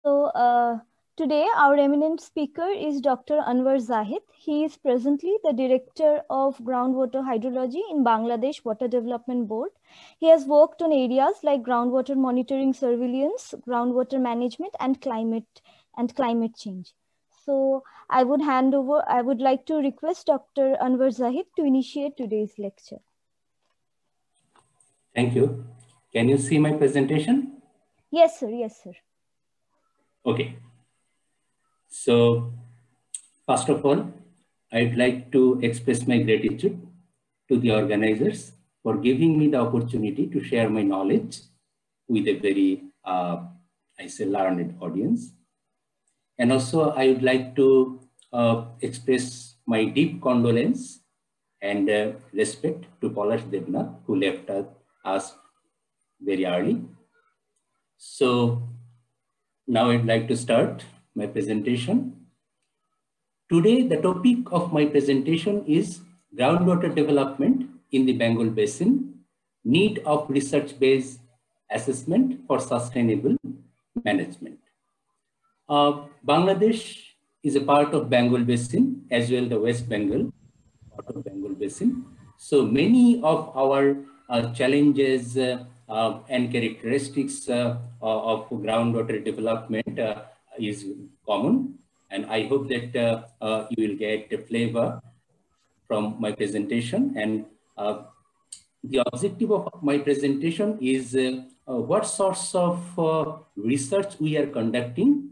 So today our eminent speaker is Dr. Anwar Zahid. He is presently the Director of Groundwater Hydrology in Bangladesh Water Development Board. He has worked on areas like groundwater monitoring surveillance, groundwater management, and climate change. So I would like to request Dr. Anwar Zahid to initiate today's lecture. Thank you. Can you see my presentation? Yes, sir. Yes, sir. Okay. So, first of all, I'd like to express my gratitude to the organizers for giving me the opportunity to share my knowledge with a very, learned audience. And also, I would like to express my deep condolence and respect to Palash Debnath, who left us very early. So now I'd like to start my presentation. Today, the topic of my presentation is groundwater development in the Bengal Basin, need of research-based assessment for sustainable management. Bangladesh is a part of Bengal Basin, as well the West Bengal, part of Bengal Basin. So many of our challenges and characteristics of groundwater development is common. And I hope that you will get a flavor from my presentation. And the objective of my presentation is what sorts of research we are conducting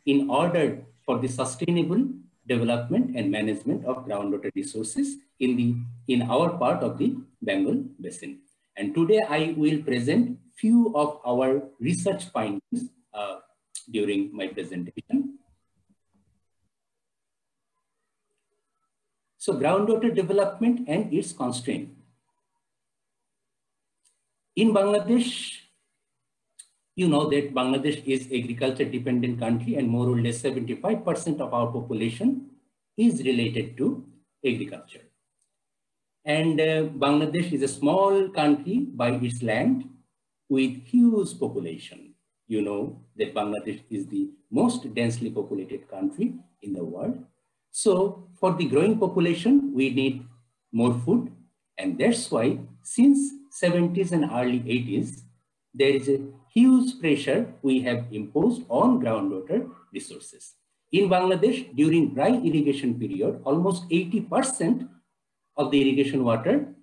in order for the sustainable development and management of groundwater resources in our part of the Bengal Basin. And today I will present few of our research findings during my presentation. So groundwater development and its constraint. In Bangladesh, you know that Bangladesh is agriculture dependent country and more or less 75% of our population is related to agriculture. And Bangladesh is a small country by its land with huge population. You know that Bangladesh is the most densely populated country in the world. So for the growing population, we need more food. And that's why since 70s and early 80s, there is a huge pressure we have imposed on groundwater resources. In Bangladesh, during dry irrigation period, almost 80% of the irrigation water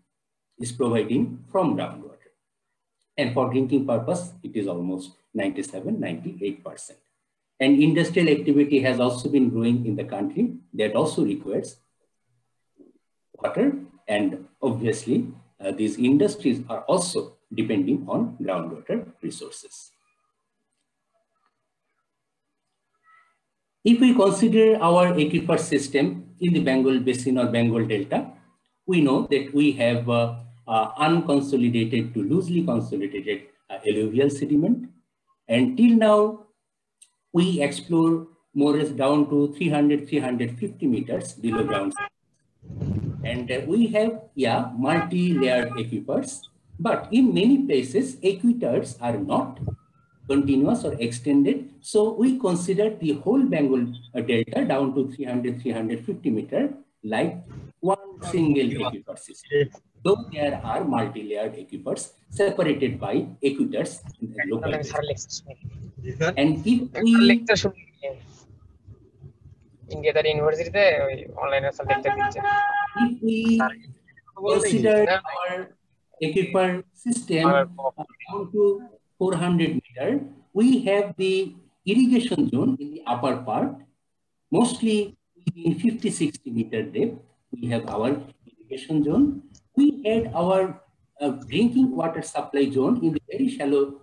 is providing from groundwater. And for drinking purpose, it is almost 97, 98%. And industrial activity has also been growing in the country that also requires water. And obviously, these industries are also depending on groundwater resources. If we consider our aquifer system in the Bengal Basin or Bengal Delta, we know that we have unconsolidated to loosely consolidated alluvial sediment. And till now, we explore more or less down to 300, 350 meters below ground. And we have, multi-layered aquifers, but in many places, aquifers are not continuous or extended. So we consider the whole Bengal Delta down to 300, 350 meter like one single aquifer system. Though there are multi-layered aquifers separated by aquifers in the local basin. And if we consider our aquifer system down to 400 meter, we have the irrigation zone in the upper part, mostly in 50-60 meter depth. We have our irrigation zone. We had our drinking water supply zone in the very shallow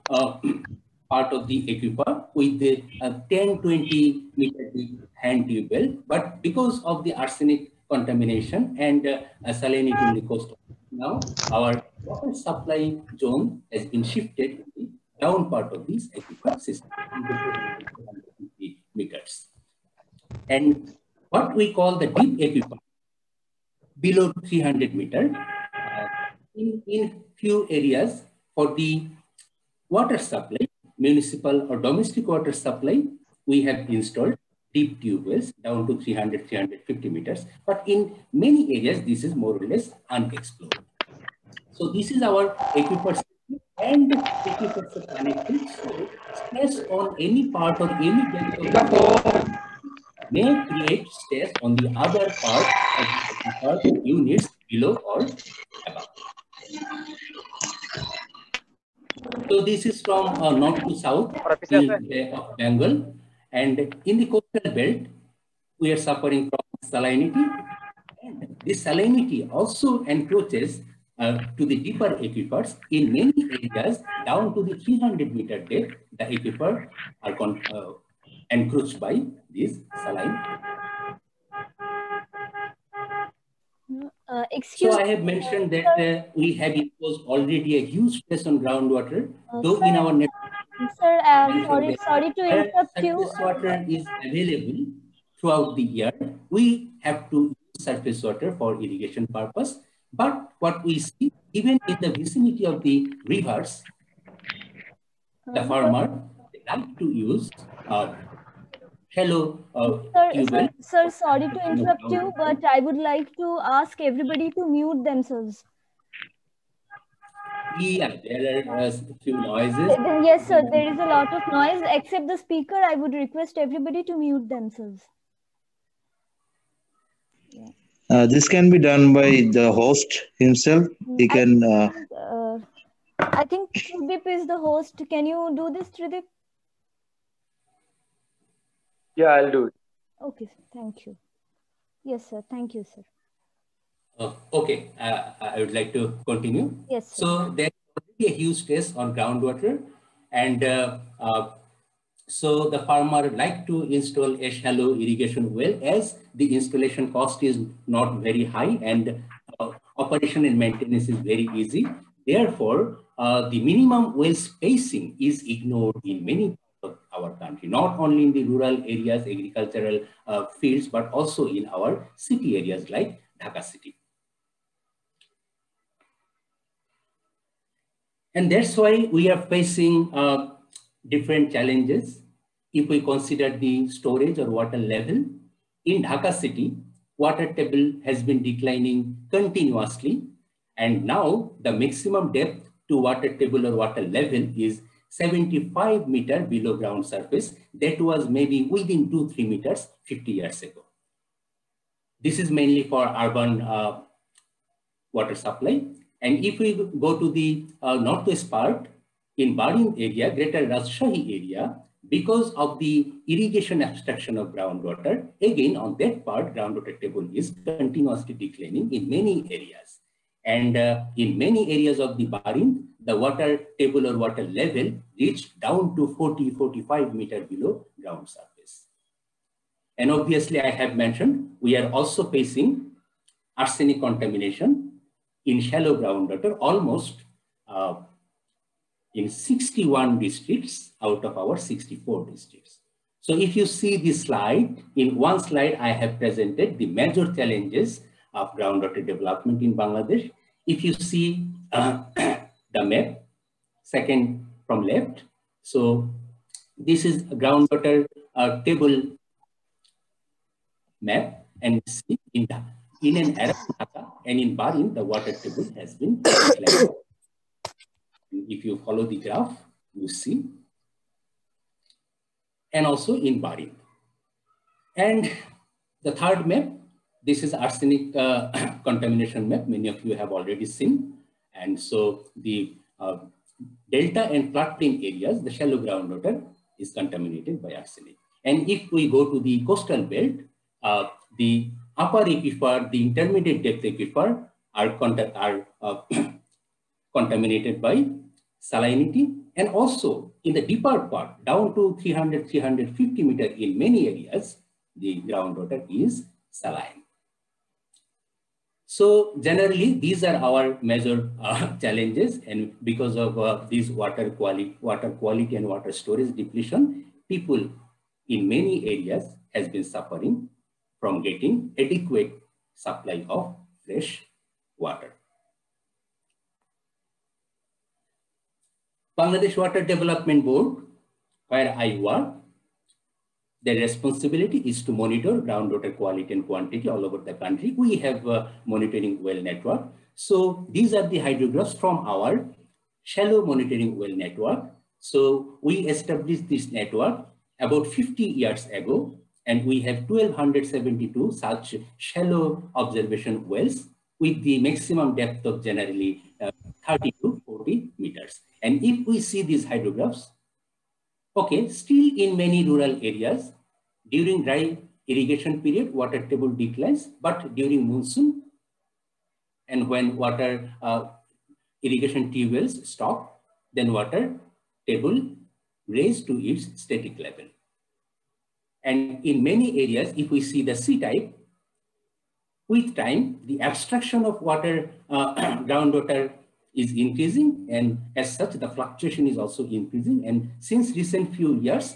part of the aquifer with the 10-20 meter deep hand tube well. But because of the arsenic contamination and salinity in the coast, now our water supply zone has been shifted in the down part of this aquifer system into 450 meters. And what we call the deep aquifer below 300 meter, in few areas for the water supply, municipal or domestic water supply, we have installed deep tube wells down to 300, 350 meters. But in many areas, this is more or less unexplored. So this is our aquifer and aquifer connected. So stress on any part or any depth of the aquifer may create stress on the other part of the aquifer units below or above. So this is from north to south in Bay of Bengal. And in the coastal belt, we are suffering from salinity. And this salinity also encroaches to the deeper aquifers. In many areas, down to the 300-meter depth, the aquifer are encroached by this saline. So I have mentioned that we have imposed already a huge stress on groundwater, though in our network, sorry to interrupt you. Surface water is available throughout the year. We have to use surface water for irrigation purpose. But what we see, even in the vicinity of the rivers, the farmer like to use shallow tube well. Sir, sorry to interrupt you, but I would like to ask everybody to mute themselves. Yeah, there are a few noises. Yes, sir, there is a lot of noise. Except the speaker, I would request everybody to mute themselves. This can be done by the host himself. He can. I think Tridip is the host. Can you do this, Tridip? Yeah, I'll do it. Okay, sir. Thank you. Yes, sir. Thank you, sir. Okay, I would like to continue. Yes, sir. So there is already a huge stress on groundwater, and so the farmer like to install a shallow irrigation well, as the installation cost is not very high and operation and maintenance is very easy. Therefore, the minimum well spacing is ignored in many parts of our country, not only in the rural areas, agricultural fields, but also in our city areas like Dhaka city. And that's why we are facing different challenges. If we consider the storage or water level, in Dhaka city, water table has been declining continuously. And now the maximum depth to water table or water level is 75 meters below ground surface. That was maybe within 2-3 meters 50 years ago. This is mainly for urban water supply. And if we go to the northwest part, in Barin area, greater Rajshahi area, because of the irrigation obstruction of groundwater, again on that part, groundwater table is continuously declining in many areas. And in many areas of the Barin, the water table or water level reached down to 40-45 meters below ground surface. And obviously, I have mentioned, we are also facing arsenic contamination in shallow groundwater, almost in 61 districts out of our 64 districts. So if you see this slide, in one slide, I have presented the major challenges of groundwater development in Bangladesh. If you see the map, second from left, so this is a groundwater table map, and see in and around Dhaka and in Barin, the water table has been declining. If you follow the graph, you see, and also in Barin. And the third map, this is arsenic contamination map. Many of you have already seen. And so the delta and floodplain areas, the shallow groundwater is contaminated by arsenic. And if we go to the coastal belt, the upper aquifer, the intermediate depth aquifer are contaminated by salinity, and also in the deeper part, down to 300, 350 meters in many areas, the groundwater is saline. So generally, these are our major challenges, and because of these water quality and water storage depletion, people in many areas has been suffering from getting adequate supply of fresh water. Bangladesh Water Development Board where I work, the responsibility is to monitor groundwater quality and quantity all over the country. We have a monitoring well network. So these are the hydrographs from our shallow monitoring well network. So we established this network about 50 years ago, and we have 1,272 such shallow observation wells with the maximum depth of generally 30 to 40 meters. And if we see these hydrographs, okay, still in many rural areas, during dry irrigation period, water table declines, but during monsoon and when water irrigation tube wells stop, then water table raised to its static level. And in many areas, if we see the C type, with time, the abstraction of water, groundwater is increasing, and as such, the fluctuation is also increasing. And since recent few years,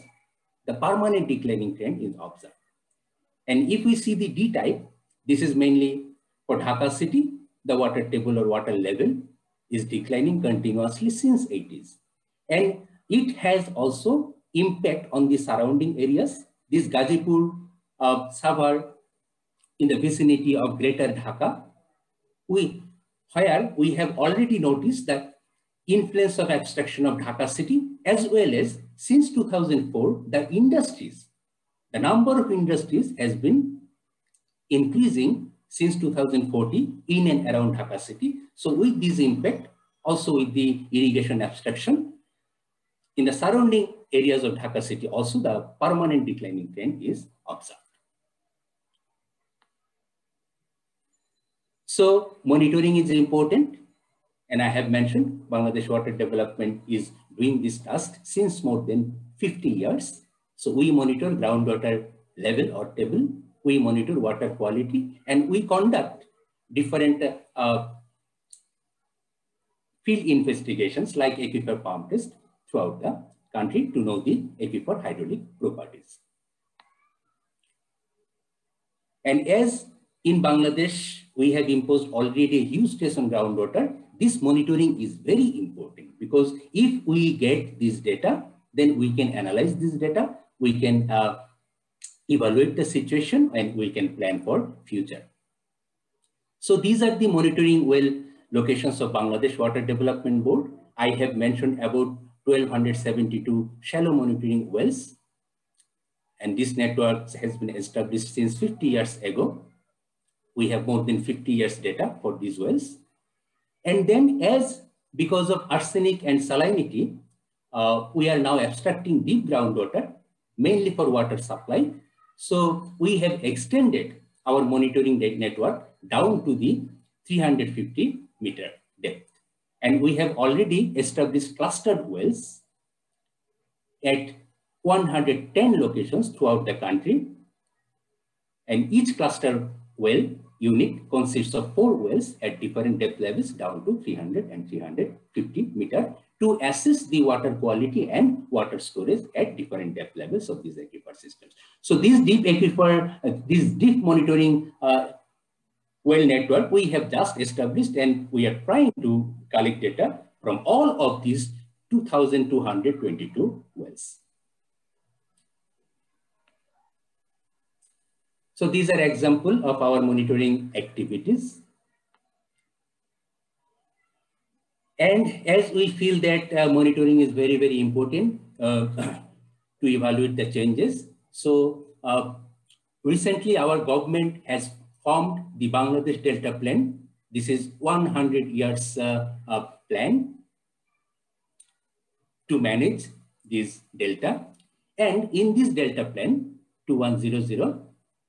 the permanent declining trend is observed. And if we see the D type, this is mainly for Dhaka city, the water table or water level is declining continuously since 80s. And it has also impact on the surrounding areas. This Gazipur suburb in the vicinity of Greater Dhaka, where we have already noticed that influence of abstraction of Dhaka city, as well as since 2004, the number of industries has been increasing since 2014 in and around Dhaka city. So with this impact, also with the irrigation abstraction, in the surrounding areas of Dhaka city, also the permanent declining trend is observed. So monitoring is important. And I have mentioned Bangladesh Water Development is doing this task since more than 50 years. So we monitor groundwater level or table, we monitor water quality, and we conduct different field investigations like aquifer pump test throughout the country to know the aquifer hydraulic properties. And as in Bangladesh, we have imposed already a huge stress on groundwater, this monitoring is very important, because if we get this data, then we can analyze this data, we can evaluate the situation, and we can plan for future. So these are the monitoring well locations of Bangladesh Water Development Board. I have mentioned about 1,272 shallow monitoring wells, and this network has been established since 50 years ago. We have more than 50 years data for these wells. And then because of arsenic and salinity, we are now abstracting deep groundwater, mainly for water supply. So we have extended our monitoring network down to the 350 meter depth. And we have already established clustered wells at 110 locations throughout the country. And each cluster well unit consists of 4 wells at different depth levels down to 300 and 350 meter to assess the water quality and water storage at different depth levels of these aquifer systems. So these deep aquifer, this deep monitoring well network we have just established, and we are trying to collect data from all of these 2,222 wells. So these are examples of our monitoring activities. And as we feel that monitoring is very, very important to evaluate the changes. So recently our government has formed the Bangladesh Delta Plan. This is 100 years plan to manage this delta. And in this Delta Plan 2100,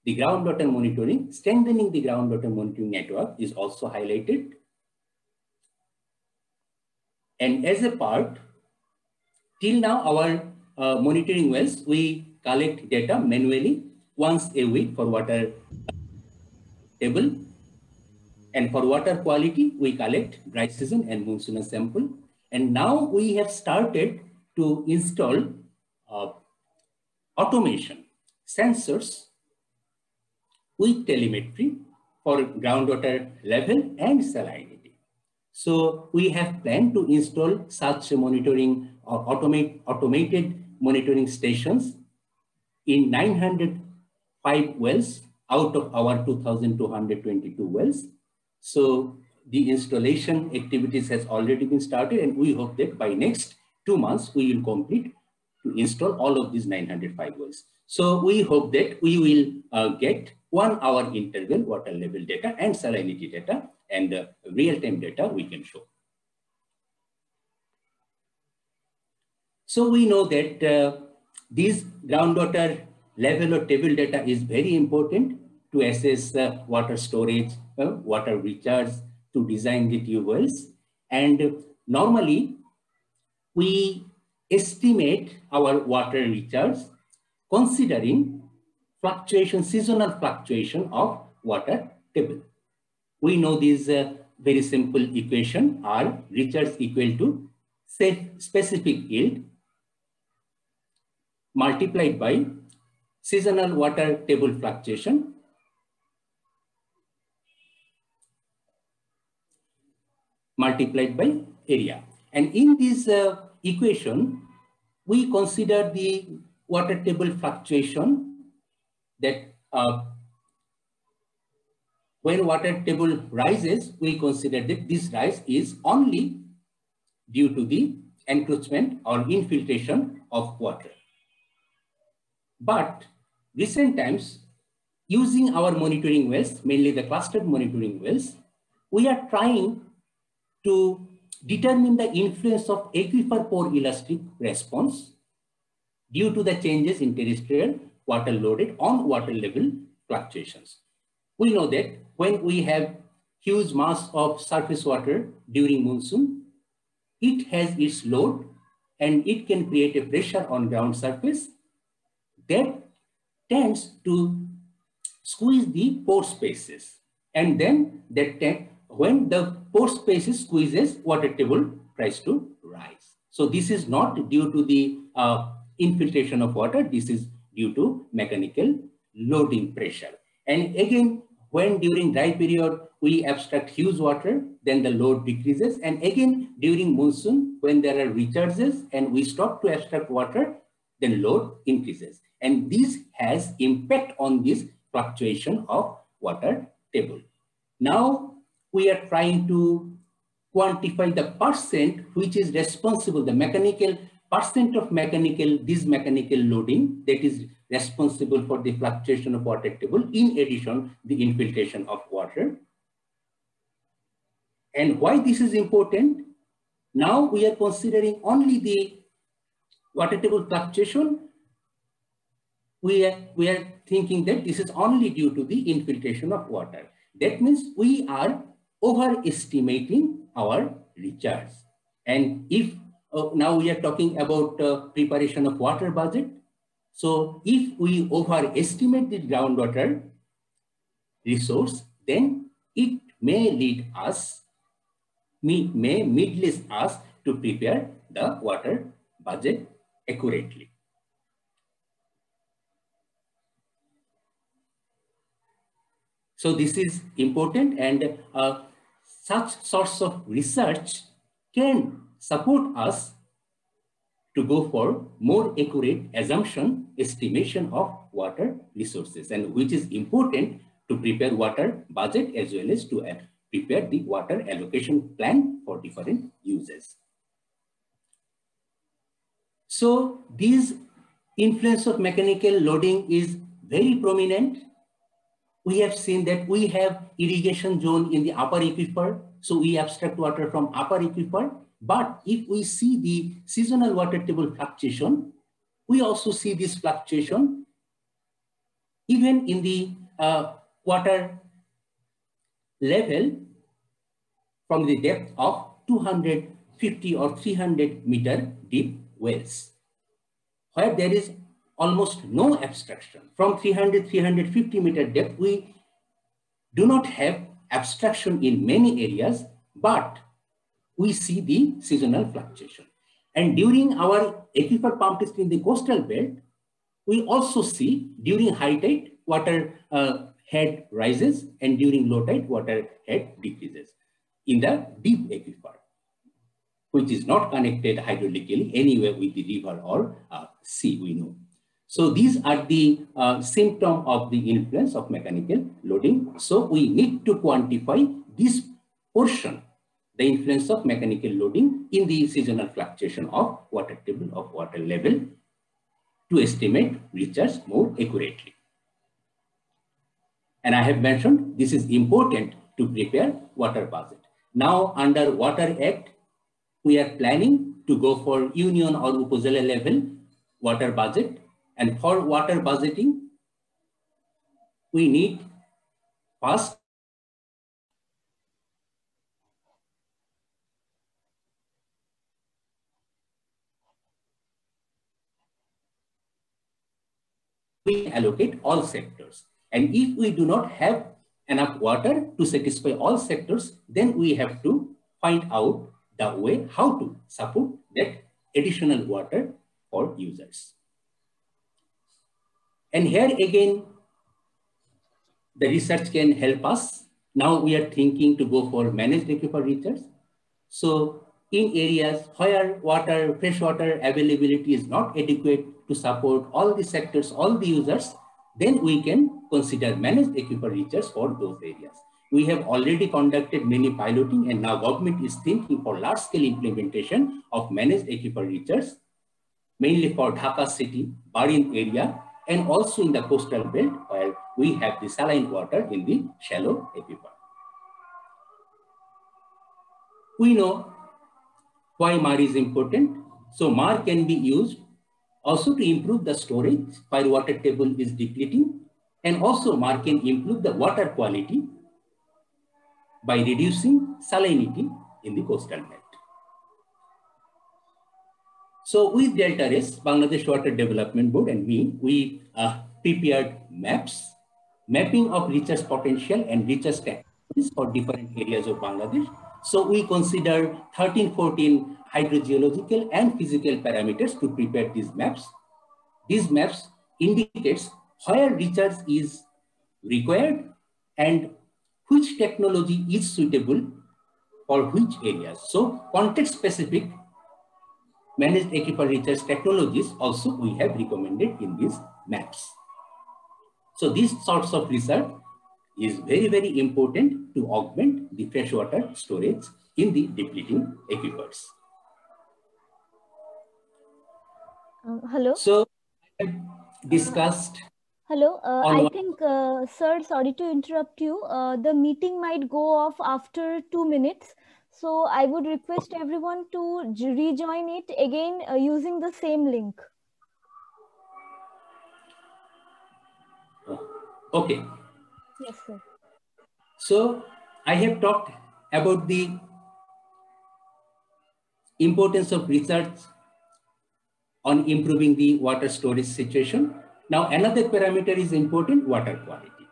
the groundwater monitoring, strengthening the groundwater monitoring network is also highlighted. And as a part, till now our monitoring wells, we collect data manually once a week for water table. And for water quality, we collect dry season and monsoon sample. And now we have started to install automation sensors with telemetry for groundwater level and salinity. So we have planned to install such monitoring automated monitoring stations in 905 wells out of our 2,222 wells. So the installation activities has already been started, and we hope that by next 2 months, we will complete to install all of these 905 wells. So we hope that we will get 1 hour interval water level data and salinity data, and real-time data we can show. So we know that this groundwater level or table data is very important to assess water storage, water recharge, to design the tube wells. And normally we estimate our water recharge considering fluctuation, seasonal fluctuation of water table. We know this very simple equation, R recharge equal to specific yield multiplied by seasonal water table fluctuation multiplied by area. And in this equation, we consider the water table fluctuation that when water table rises, we consider that this rise is only due to the encroachment or infiltration of water. But recent times, using our monitoring wells, mainly the clustered monitoring wells, we are trying to determine the influence of aquifer pore elastic response due to the changes in terrestrial water loaded on water level fluctuations. We know that when we have huge mass of surface water during monsoon, it has its load and it can create a pressure on ground surface that tends to squeeze the pore spaces. And then when the pore spaces squeezes, water table tries to rise. So this is not due to the infiltration of water. This is due to mechanical loading pressure. And again, when during dry period, we abstract huge water, then the load decreases. And again, during monsoon, when there are recharges and we stop to abstract water, then load increases. And this has impact on this fluctuation of water table. Now we are trying to quantify the percent which is responsible, the mechanical percent of this mechanical loading that is responsible for the fluctuation of water table, in addition the infiltration of water. And why this is important? Now we are considering only the water table fluctuation. We are thinking that this is only due to the infiltration of water. That means we are overestimating our recharge. And if now we are talking about preparation of water budget. So if we overestimate the groundwater resource, then it may lead us, may mislead us to prepare the water budget accurately. So this is important, and such sorts of research can support us to go for more accurate assumption estimation of water resources, and which is important to prepare water budget as well as to prepare the water allocation plan for different uses. So this influence of mechanical loading is very prominent. We have seen that we have irrigation zone in the upper aquifer. So we abstract water from upper aquifer. But if we see the seasonal water table fluctuation, we also see this fluctuation even in the water level from the depth of 250 or 300 meter deep wells, where there is almost no abstraction. From 350 meter depth, we do not have abstraction in many areas, but we see the seasonal fluctuation. And during our aquifer pump test in the coastal belt, we also see during high tide, water head rises, and during low tide, water head decreases in the deep aquifer, which is not connected hydraulically anywhere with the river or C, we know. So these are the symptoms of the influence of mechanical loading. So we need to quantify this portion, the influence of mechanical loading in the seasonal fluctuation of water table, of water level, to estimate recharge more accurately. And I have mentioned this is important to prepare water budget. Now under Water Act, we are planning to go for union or upazila level water budget. And for water budgeting, we need first we allocate all sectors. And if we do not have enough water to satisfy all sectors, then we have to find out the way how to support that additional water for users. And here again, the research can help us. Now we are thinking to go for managed aquifer recharge. So in areas where water, fresh water availability is not adequate to support all the sectors, all the users, then we can consider managed aquifer recharge for those areas. We have already conducted many piloting, and now government is thinking for large scale implementation of managed aquifer recharge, mainly for Dhaka city, Barin area, and also in the coastal belt where we have the saline water in the shallow aquifer. We know why MAR is important. So MAR can be used also to improve the storage where water table is depleting, and also MAR can improve the water quality by reducing salinity in the coastal belt. So with Delta S, Bangladesh Water Development Board and me, we prepared maps, mapping of recharge potential and recharge technologies for different areas of Bangladesh. So we consider 13, 14 hydrogeological and physical parameters to prepare these maps. These maps indicates where recharge is required and which technology is suitable for which areas. So context specific managed aquifer recharge technologies also we have recommended in these maps. So these sorts of research is very, very important to augment the freshwater storage in the depleting aquifers. Hello. So I have discussed. Hello. I think, sir, sorry to interrupt you. The meeting might go off after 2 minutes. So I would request everyone to rejoin it again using the same link. Okay. Yes, sir. So I have talked about the importance of research on improving the water storage situation. Now another parameter is important, water quality.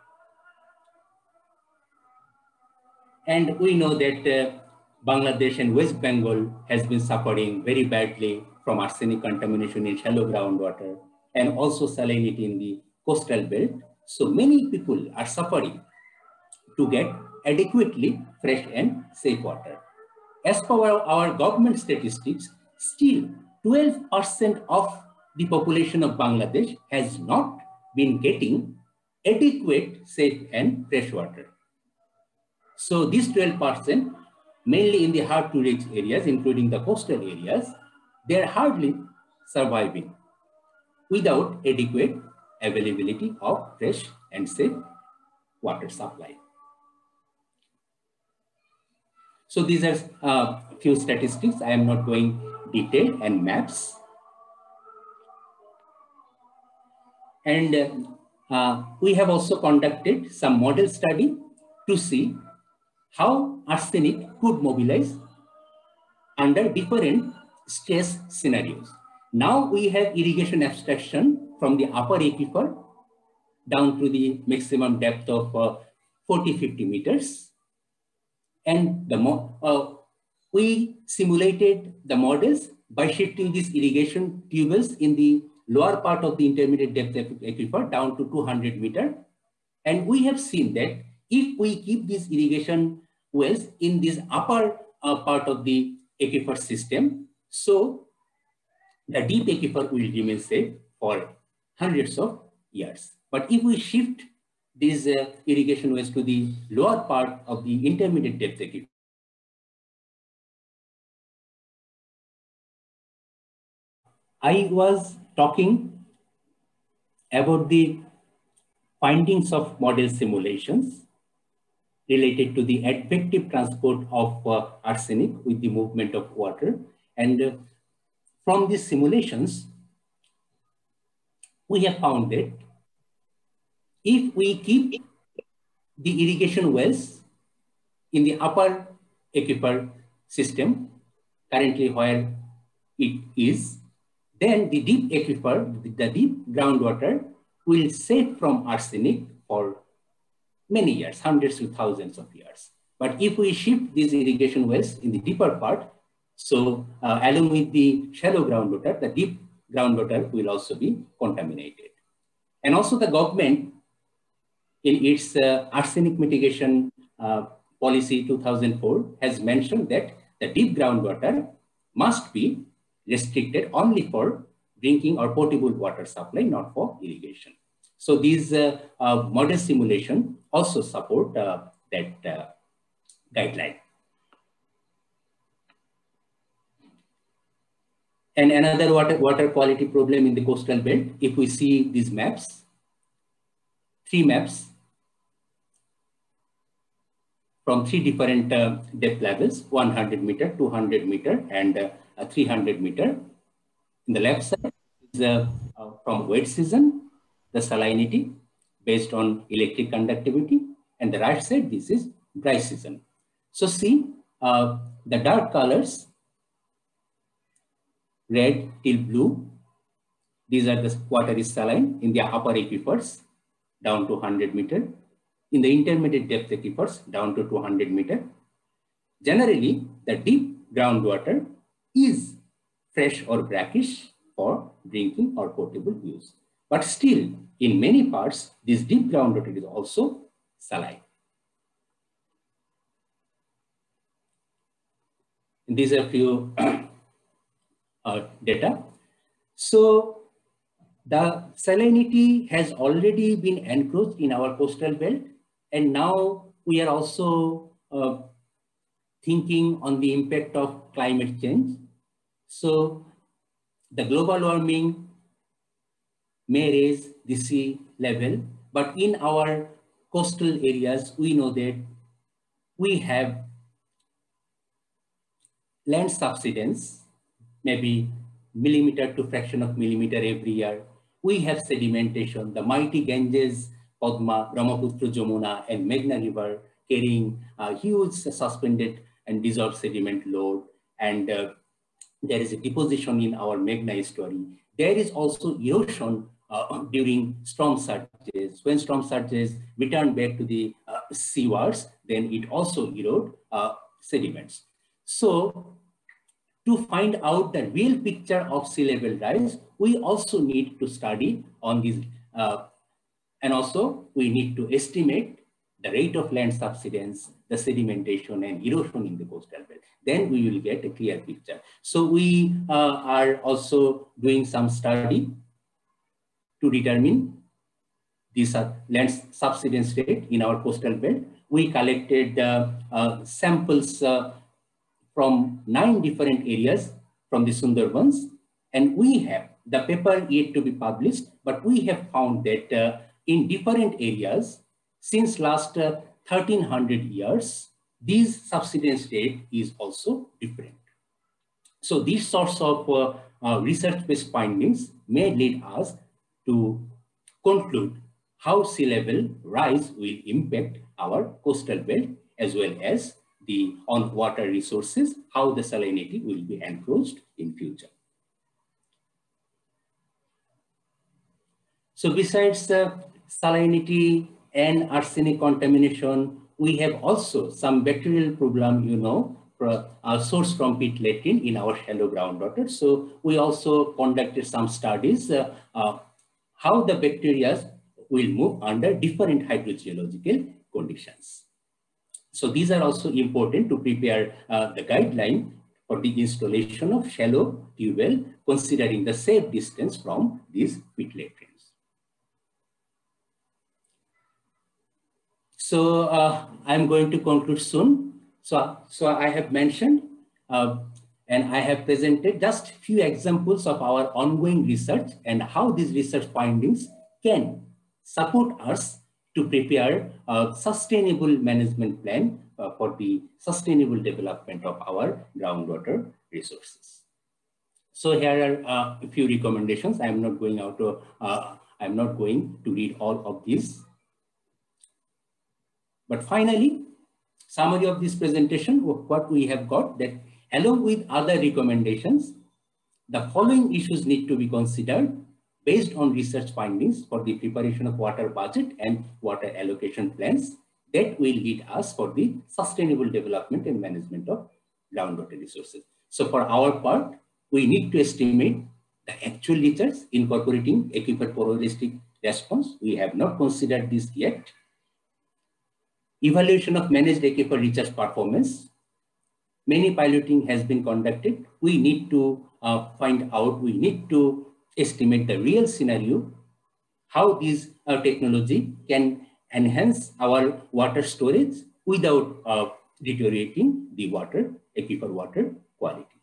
And we know that Bangladesh and West Bengal has been suffering very badly from arsenic contamination in shallow groundwater and also salinity in the coastal belt. So many people are suffering to get adequately fresh and safe water. As per our government statistics, still 12% of the population of Bangladesh has not been getting adequate, safe and fresh water. So these 12%, mainly in the hard to reach areas, including the coastal areas, they are hardly surviving without adequate availability of fresh and safe water supply. So these are a few statistics. I am not going detailed and maps. And we have also conducted some model study to see how arsenic could mobilize under different stress scenarios. Now we have irrigation abstraction from the upper aquifer down to the maximum depth of 40-50 meters. And we simulated the models by shifting these irrigation tubules in the lower part of the intermediate depth aquifer down to 200 meters. And we have seen that if we keep these irrigation wells in this upper part of the aquifer system, so the deep aquifer will remain safe for hundreds of years. But if we shift these irrigation wells to the lower part of the intermediate depth aquifer, I was talking about the findings of model simulations related to the advective transport of arsenic with the movement of water. And from these simulations, we have found that if we keep the irrigation wells in the upper aquifer system, currently where it is, then the deep aquifer, the deep groundwater will save from arsenic for many years, hundreds to thousands of years. But if we shift these irrigation wells in the deeper part, so along with the shallow groundwater, the deep groundwater will also be contaminated. And also the government in its arsenic mitigation policy 2004 has mentioned that the deep groundwater must be restricted only for drinking or potable water supply, not for irrigation. So these model simulation also support that guideline. And another water quality problem in the coastal belt, if we see these maps, 3 maps from 3 different depth levels, 100 meter, 200 meter, and 300 meter. In the left side is from wet season, the salinity based on electric conductivity, and the right side, this is dry season. So see, the dark colors, red till blue, these are the water is saline in the upper aquifers down to 100 meter. In the intermediate depth aquifers down to 200 meter. Generally, the deep groundwater is fresh or brackish for drinking or potable use. But still, in many parts, this deep groundwater is also saline. And these are few data. So the salinity has already been encroached in our coastal belt, and now we are also thinking on the impact of climate change. So the global warming may raise the sea level, but in our coastal areas, we know that we have land subsidence, maybe millimeter to fraction of millimeter every year. We have sedimentation, the mighty Ganges, Padma, Brahmaputra, Jamuna, and Meghna River carrying a huge suspended and dissolved sediment load. And there is a deposition in our Meghna estuary. There is also erosion during storm surges. When storm surges return back to the seawards, then it also erodes sediments. So to find out the real picture of sea level rise, we also need to study on these, and also we need to estimate the rate of land subsidence, the sedimentation and erosion in the coastal belt. Then we will get a clear picture. So we are also doing some study to determine this land subsidence rate in our coastal belt. We collected samples from 9 different areas from the Sundarbans, and we have the paper yet to be published, but we have found that in different areas since last 1300 years, this subsidence rate is also different. So these sorts of research-based findings may lead us to conclude how sea level rise will impact our coastal belt as well as the on water resources, how the salinity will be encroached in future. So besides salinity and arsenic contamination, we have also some bacterial problem, you know, source from pit latrine in our shallow groundwater. So we also conducted some studies how the bacteria will move under different hydrogeological conditions. So these are also important to prepare the guideline for the installation of shallow tube well, considering the safe distance from these peatlet drains. So I'm going to conclude soon. So I have mentioned and I have presented just few examples of our ongoing research and how these research findings can support us to prepare a sustainable management plan for the sustainable development of our groundwater resources. So here are a few recommendations. I'm not going to read all of these. But finally, summary of this presentation, what we have got that along with other recommendations, the following issues need to be considered based on research findings for the preparation of water budget and water allocation plans that will lead us for the sustainable development and management of groundwater resources. So for our part, we need to estimate the actual liters incorporating aquifer porosity response. We have not considered this yet. Evaluation of managed aquifer recharge performance. Many piloting has been conducted. We need to we need to estimate the real scenario, how this technology can enhance our water storage without deteriorating the aquifer water quality.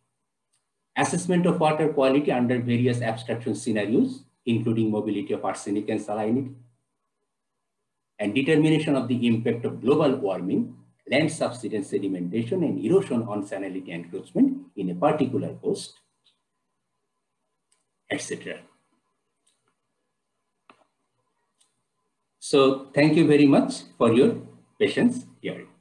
Assessment of water quality under various abstraction scenarios, including mobility of arsenic and salinity, and determination of the impact of global warming, land subsidence sedimentation, and erosion on salinity encroachment in a particular coast, etc. So thank you very much for your patience hearing.